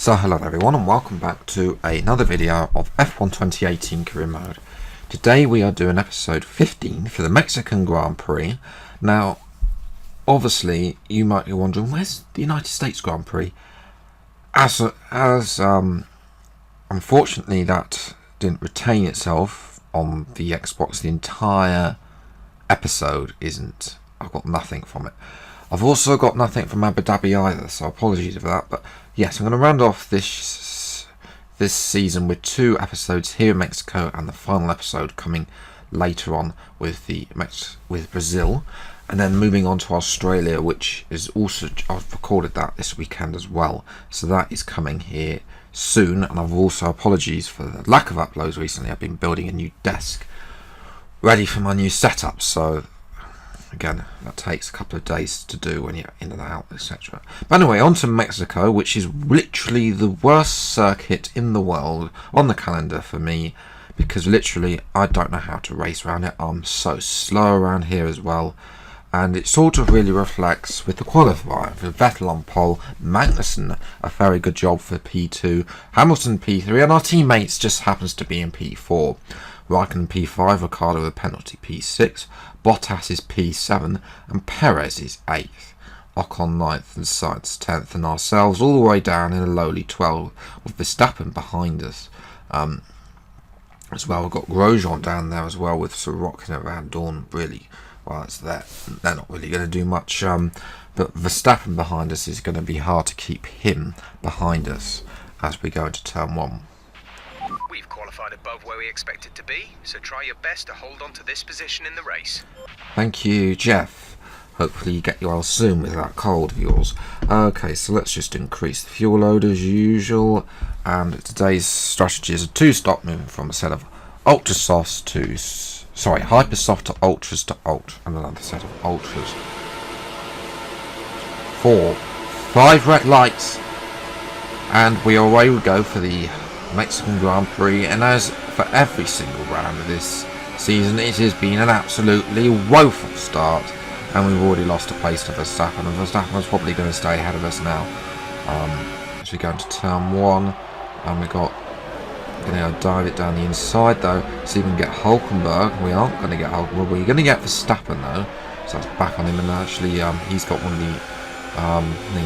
So hello everyone and welcome back to another video of F1 2018 Career Mode. Today we are doing episode 15 for the Mexican Grand Prix. Now obviously you might be wondering, where's the United States Grand Prix? As unfortunately that didn't retain itself on the Xbox. The entire episode isn't. I've got nothing from it. I've also got nothing from Abu Dhabi either, so apologies for that. But yes, I'm going to round off this season with 2 episodes here in Mexico, and the final episode coming later on with Brazil, and then moving on to Australia, which is also, I've recorded that this weekend as well, so that is coming here soon. And I've also, apologies for the lack of uploads recently. I've been building a new desk ready for my new setup, so again, that takes a couple of days to do when you're in and out, etc. But anyway, on to Mexico, which is literally the worst circuit in the world on the calendar for me, because literally I don't know how to race around it. I'm so slow around here as well, and it sort of really reflects with the qualifier. For Vettel on pole, Magnussen a very good job for P2, Hamilton P3, and our teammates just happens to be in P4. Raikkonen P5, Ricciardo with a penalty P6, Bottas is P7, and Perez is 8th. Ocon 9th and Sainz 10th, and ourselves all the way down in a lowly 12th with Verstappen behind us. As well, we've got Grosjean down there as well with Sorokin and Van Dorn. Really, well, it's there. They're not really going to do much. But Verstappen behind us is going to be hard to keep him behind us as we go into turn 1. We've qualified above where we expected to be, so try your best to hold on to this position in the race. Thank you, Jeff. Hopefully you get well soon with that cold of yours. Okay, so let's just increase the fuel load as usual. And today's strategy is a 2-stop, moving from a set of ultra softs to, hypersoft to ultras to ultra, and another set of ultras. 5 red lights, and we are away we go for the Mexican Grand Prix. And as for every single round of this season, it has been an absolutely woeful start, and we've already lost a place to Verstappen, and Verstappen is probably going to stay ahead of us now. As we go into turn 1, and we're going to dive it down the inside though, see if we can get Hulkenberg. We aren't going to get Hulkenberg, we're going to get Verstappen though, so that's back on him. And actually he's got one of the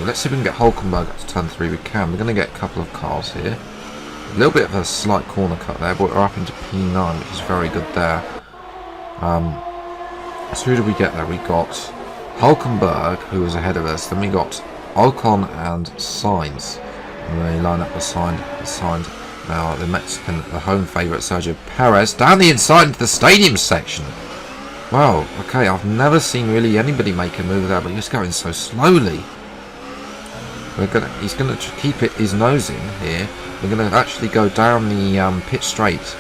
let's see if we can get Hulkenberg up to turn 3. We can. We're going to get a couple of cars here. A little bit of a slight corner cut there, but we're up into P9, which is very good there. So who did we get there? We got Hulkenberg, who was ahead of us. Then we got Ocon and Sainz. And they line up behind now the Mexican, the home favourite, Sergio Perez, down the inside into the stadium section. Wow, okay, I've never seen really anybody make a move there, but he's going so slowly. He's going to keep his nose in here. We're going to actually go down the pit straight.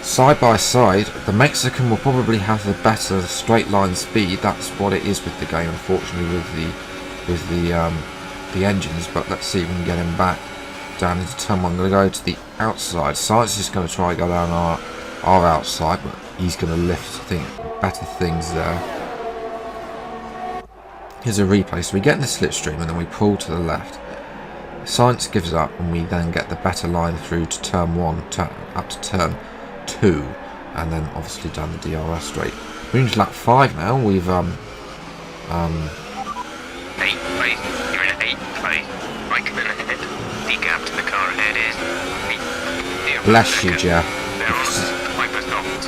Side by side, the Mexican will probably have the better straight line speed. That's what it is with the game, unfortunately, with the engines. But let's see if we can get him back down into turn 1. I'm going to go to the outside. Sainz is going to try and go down our outside, but he's going to lift better things there. Here's a replay. So we get in the slipstream and then we pull to the left. Sainz gives up, and we then get the better line through to turn 1 up to turn 2, and then obviously down the DRS straight. We're into lap 5 now. We've 8th place. You're in 8th place. Raikkonen ahead. The gap to the car ahead is. Bless you, Jeff. They're on hypersofts.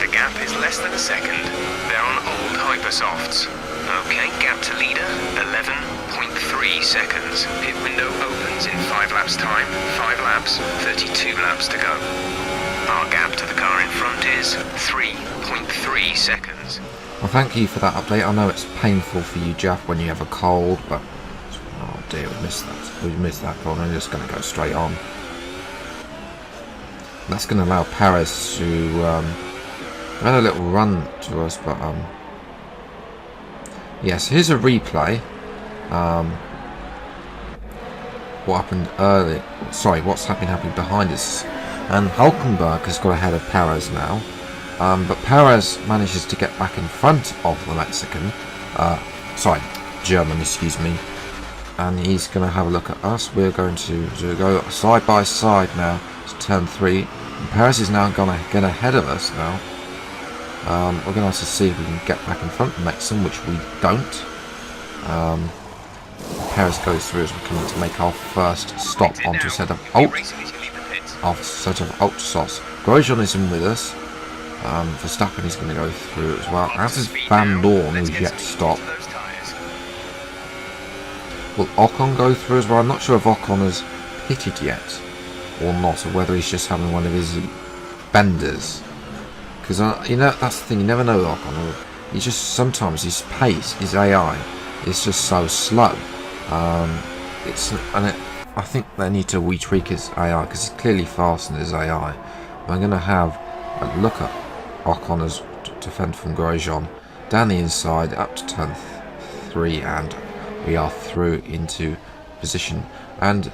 The gap is less than a second. They're on old hypersofts. Okay, gap to leader 11.3 seconds. Pit window opens in 5 laps time. 5 laps, 32 laps to go. Our gap to the car in front is 3.3 seconds. Well, thank you for that update. I know it's painful for you, Jeff, when you have a cold, but oh dear, we missed that. We missed that corner. We're just going to go straight on. That's going to allow Perez to had a little run to us, but yes, here's a replay. What happened earlier? Sorry, what's happening behind us? And Hulkenberg has got ahead of Perez now, but Perez manages to get back in front of the Mexican. German, excuse me. and he's going to have a look at us. We're going to go side by side now to turn 3. And Perez is now going to get ahead of us now. We're going to have to see if we can get back in front of Maxim, which we don't. Perez goes through as we're coming to make our first stop onto a set of Ultrasofts. Grosjean is in with us. Verstappen is going to go through as well. As is Van Dorn, who's yet to stop. Will Ocon go through as well? I'm not sure if Ocon has pitted yet or not, or whether he's just having one of his benders. Because that's the thing, you never know with Ocon. He just sometimes his pace, his AI, is just so slow. I think they need to retweak his AI because he's clearly faster than his AI. I'm going to have a look at Ocon as defend from Grosjean down the inside up to turn 3, and we are through into position. And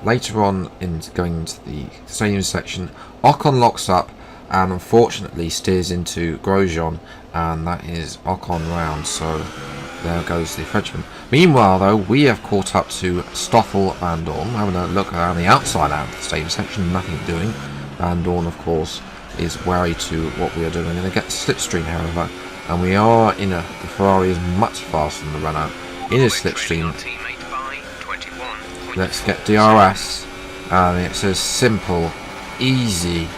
later on, in going into the stadium section, Ocon locks up and unfortunately steers into Grosjean, and that is Ocon round. So there goes the Frenchman. Meanwhile, though, we have caught up to Stoffel Van Dorn, having a look around the outside out of the stadium section, nothing doing. Van Dorn, of course, is wary to what we are doing. We're going to get slipstream, however, and we are in the Ferrari is much faster than the Renault. In a slipstream, let's get DRS, and it's a simple, easy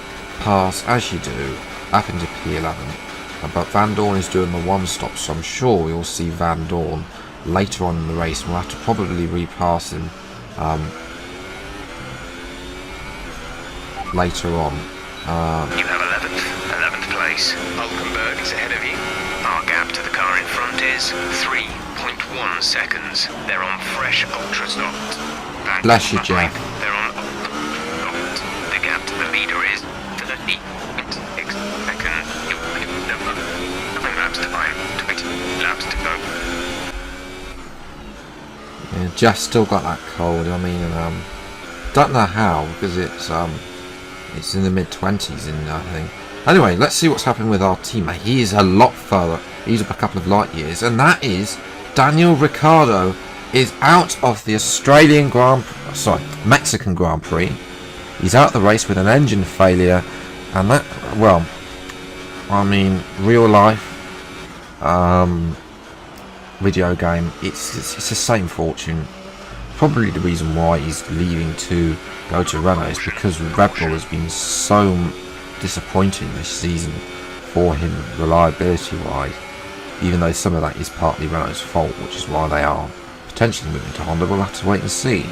pass as you do up into P11. But Van Dorn is doing the one stop, so I'm sure we will see Van Dorn later on in the race. We'll have to probably repass him later on. You have 11th place. Hulkenberg is ahead of you. Our gap to the car in front is 3.1 seconds. They're on fresh Ultrasoft. Bless you, Jeff. They're on Ultrasoft. The gap to the leader is 30.6 seconds. 9 laps to time. 20 laps to go. Yeah, Jeff's still got that cold. I mean, don't know how, because it's in the mid-20s in I think. Anyway, let's see what's happening with our teammate. He is a lot further. He's up a couple of light years, and that is Daniel Ricciardo is out of the Mexican Grand Prix. He's out of the race with an engine failure, and that, well, I mean, real life, video game, it's the same fortune. Probably the reason why he's leaving to go to Renault is because Red Bull has been so disappointing this season for him, reliability wise, even though some of that is partly Renault's fault, which is why they are potentially moving to Honda. We'll have to wait and see.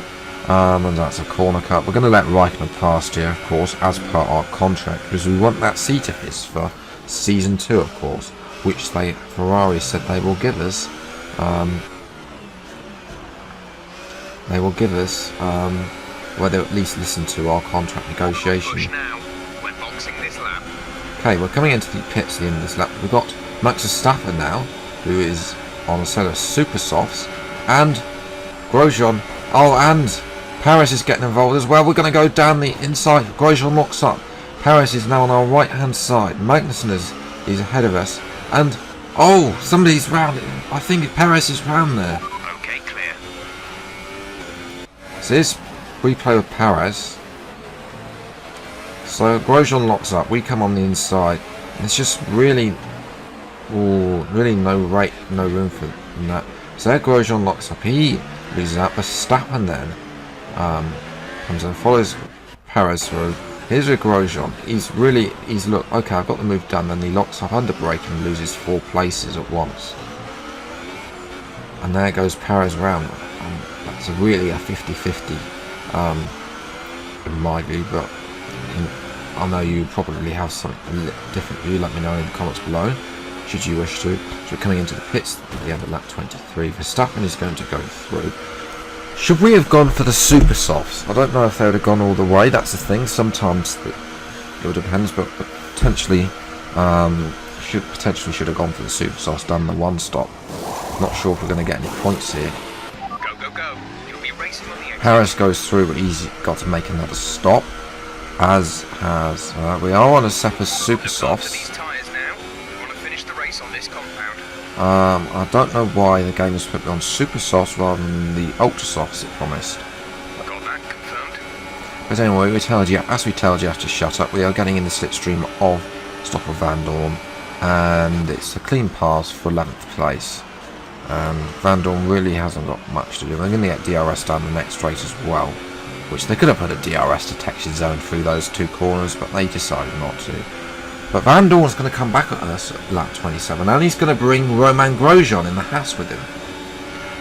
And that's a corner cut. We're going to let Raikkonen past here, of course, as per our contract, because we want that seat of his for season 2, of course, which Ferrari said they will give us. Well, they'll at least listen to our contract negotiation. Okay, we're coming into the pits at the end of this lap. We've got Max Verstappen now, who is on a set of super softs, and Grosjean. Oh, and Perez is getting involved as well. We're going to go down the inside. Grosjean locks up. Perez is now on our right hand side. Magnussen is ahead of us, and oh, somebody's round. I think Perez is round there. Okay, clear. So this replay with Perez. So Grosjean locks up. We come on the inside. And it's just really, really no room for that. So there Grosjean locks up. He loses out. Verstappen then comes and follows Perez through. Here's with Grosjean. He's look, okay, I've got the move done. Then he locks up under brake and loses 4 places at once. And there goes Perez round. That's really a 50-50 in my view, but I know you probably have some different view. Let me know in the comments below, should you wish to. So we're coming into the pits at the end of lap 23. Verstappen is going to go through. Should we have gone for the super softs? I don't know if they would have gone all the way. That's the thing. Sometimes it all depends, but potentially should have gone for the super softs, done the one stop. Not sure if we're going to get any points here. Go. You'll be racing on the exit. Harris goes through, but he's got to make another stop. As we are on a set of super softs. These tyres now. We want to finish the race on this compound. I don't know why the game has put me on super softs rather than the ultra softs it promised. Got that confirmed. But anyway, as we told you after shut up, we are getting in the slipstream of Stoffel Vandoorne, and it's a clean pass for 11th place. And Vandoorne really hasn't got much to do. They're going to get DRS down the next straight as well, which they could have put a DRS detection zone through those two corners, but they decided not to. But Vandoorne's going to come back at us at lap 27, and he's going to bring Romain Grosjean in the Haas with him.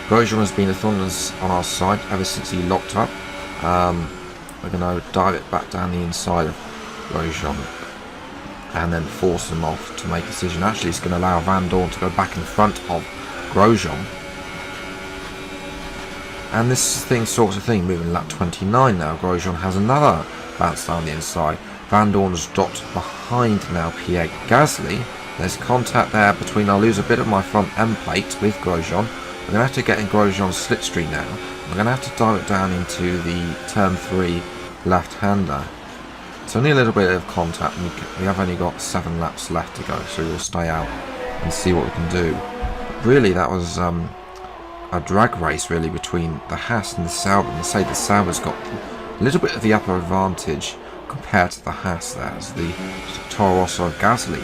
Grosjean has been a thorn on our side ever since he locked up. We're going to dive it back down the inside of Grosjean and then force him off to make a decision. Actually, it's going to allow Vandoorne to go back in front of Grosjean. And this sort of thing, moving lap 29 now, Grosjean has another bounce down the inside. Vandoorne's dropped behind now Pierre Gasly. There's contact there between, I'll lose a bit of my front end plate with Grosjean. We're going to have to get in Grosjean's slipstream now. We're going to have to dive it down into the turn 3 left-hander. It's only a little bit of contact, and we have only got 7 laps left to go, so we'll stay out and see what we can do. But really, that was a drag race really between the Haas and the Sauber. And I say the Sauber's got a little bit of the upper advantage compared to the Haas there, as the Toro Rosso of Gasly.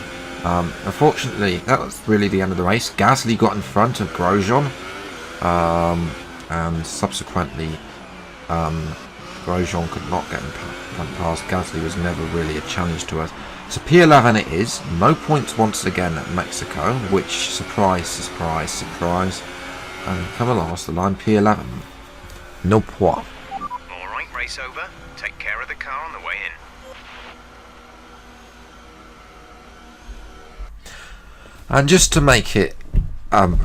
Unfortunately, that was really the end of the race. Gasly got in front of Grosjean, and subsequently Grosjean could not get in front past. Gasly was never really a challenge to us. So P11 it is. No points once again at Mexico, which, surprise, surprise, surprise. And come along, the line P11. No points. Alright, race over. Take care of the car on the way in. And just to make it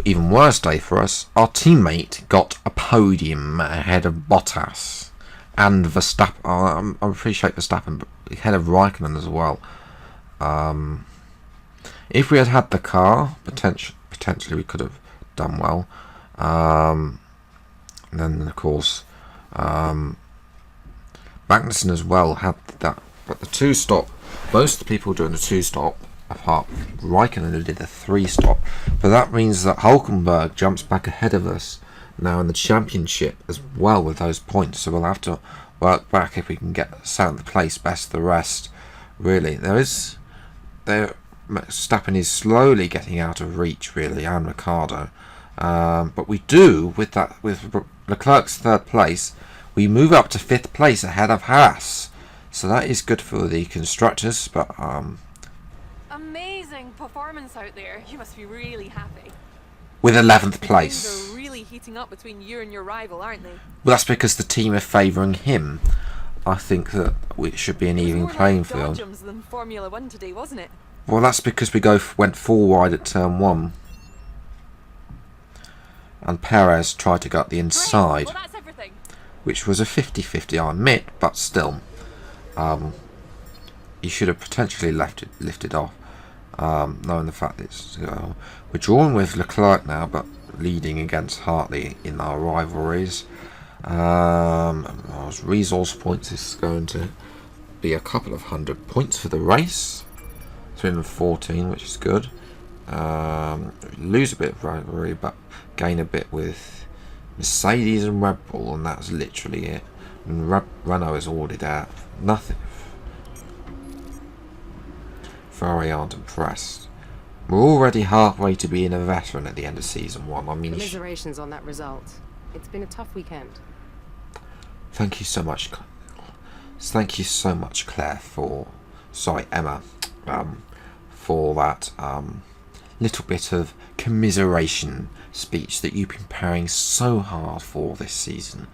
even worse day for us, our teammate got a podium ahead of Bottas and Verstappen. I appreciate Verstappen, but ahead of Raikkonen as well. If we had had the car, potentially we could have done well. And then of course Magnussen as well had that, but the 2-stop, most of the people doing the 2-stop, apart from Raikkonen who did the 3-stop, but that means that Hulkenberg jumps back ahead of us now in the championship as well with those points, so we'll have to work back if we can get 7th place, best of the rest. Really, Verstappen is slowly getting out of reach really, and Ricciardo. But we do, with Leclerc's 3rd place, we move up to 5th place ahead of Haas. So that is good for the constructors, but amazing performance out there. You must be really happy. With 11th Things place. are really heating up between you and your rival, aren't they? Well, that's because the team are favouring him. I think that it should be an even playing field. More like Dodgems than Formula 1 today, wasn't it? Well, that's because we went 4 wide at turn 1. And Perez tried to go up the inside, Well, that's everything. which was a 50-50, I admit, but still. You should have potentially lifted off, knowing the fact that we're drawing with Leclerc now, but leading against Hartley in our rivalries. Our resource points is going to be a couple of 100 points for the race. 314, which is good. Lose a bit of rivalry, but gain a bit with Mercedes and Red Bull, and that's literally it. And Renault is already there. Nothing. Ferrari aren't impressed. We're already halfway to being a veteran at the end of season 1. I mean, Commiserations on that result. It's been a tough weekend. thank you so much. Thank you so much, Claire, Emma, for that little bit of commiseration speech that you've been preparing so hard for this season.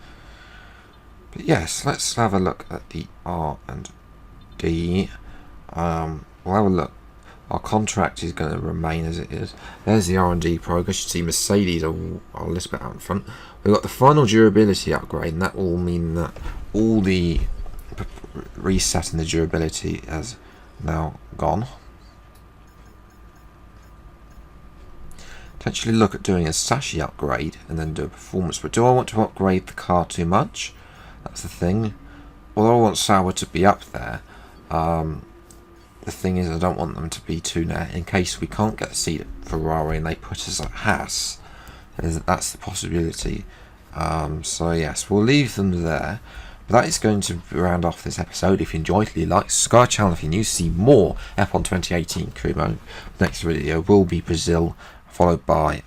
But yes, let's have a look at the R&D. We'll have a look. Our contract is going to remain as it is. There's the R&D progress. You see Mercedes are a little bit out in front. We've got the final durability upgrade, and that will mean that all the resetting the durability has now gone. Potentially look at doing a Sashi upgrade and then do a performance, but do I want to upgrade the car too much? That's the thing. Although I want Sauber to be up there, the thing is, I don't want them to be too near. In case we can't get a seat at Ferrari and they put us at Haas, that's the possibility. So yes, we'll leave them there. But that is going to round off this episode. If you enjoyed, please like, subscribe channel if you're new to see more F1 2018 career mode. Next video will be Brazil, followed by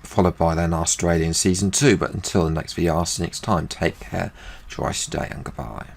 then Australian Season 2. But until the next video, I'll see you next time. Take care, try today, and goodbye.